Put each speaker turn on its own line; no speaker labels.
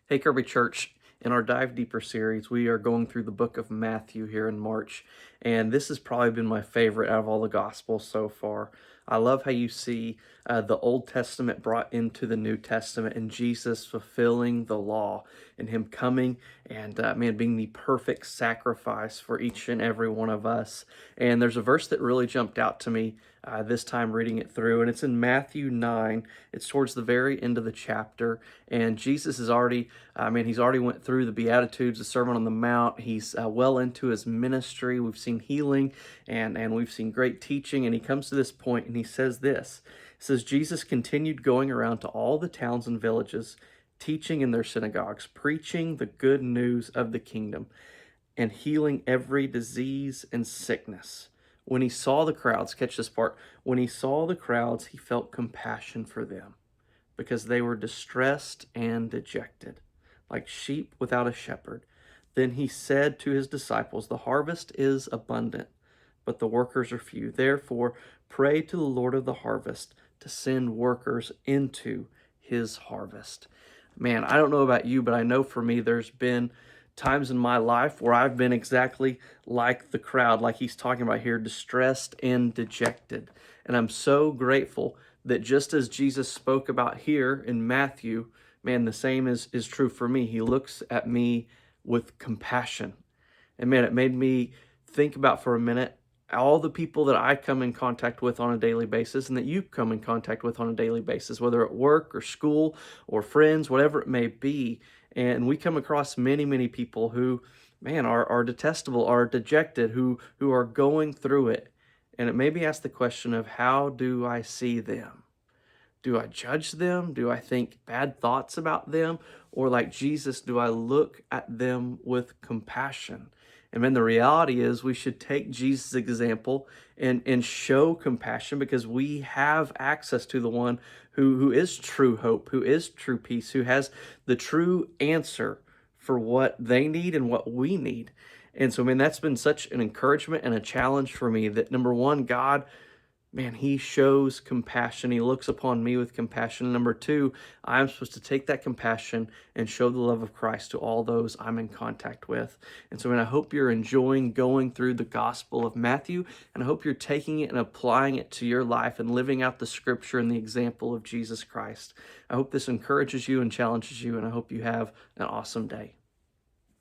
Hey, Kirby Church, in our Dive Deeper series, we are going through the book of Matthew here in March, and this has probably been my favorite out of all the Gospels so far. I love how you see the Old Testament brought into the New Testament and Jesus fulfilling the law and Him coming and, being the perfect sacrifice for each and every one of us. And there's a verse that really jumped out to me this time reading it through, and it's in Matthew 9. It's towards the very end of the chapter, and Jesus is already, he's already went through the Beatitudes, the Sermon on the Mount. He's well into his ministry. We've seen healing and we've seen great teaching, and he comes to this point and he says this. It says, Jesus continued going around to all the towns and villages, teaching in their synagogues, preaching the good news of the kingdom, and healing every disease and sickness. When he saw the crowds, catch this part, when he saw the crowds, he felt compassion for them because they were distressed and dejected, like sheep without a shepherd. Then he said to his disciples, the harvest is abundant, but the workers are few. Therefore, pray to the Lord of the harvest to send workers into his harvest. Man, I don't know about you, but I know for me, there's been times in my life where I've been exactly like the crowd, like he's talking about here, distressed and dejected. And I'm so grateful that just as Jesus spoke about here in Matthew, man, the same is true for me. He looks at me with compassion. And man, it made me think about for a minute all the people that I come in contact with on a daily basis and that you come in contact with on a daily basis, whether at work or school or friends, whatever it may be. And we come across many, many people who, man, are detestable, are dejected, who are going through it. And it made me ask the question of how do I see them? Do I judge them? Do I think bad thoughts about them? Or like Jesus, do I look at them with compassion? And then the reality is we should take Jesus' example and show compassion because we have access to the one who is true hope, who is true peace, who has the true answer for what they need and what we need. And so, man, that's been such an encouragement and a challenge for me that number one, God, man, he shows compassion. He looks upon me with compassion. Number two, I'm supposed to take that compassion and show the love of Christ to all those I'm in contact with. And so, man, I hope you're enjoying going through the Gospel of Matthew, and I hope you're taking it and applying it to your life and living out the scripture and the example of Jesus Christ. I hope this encourages you and challenges you, and I hope you have an awesome day.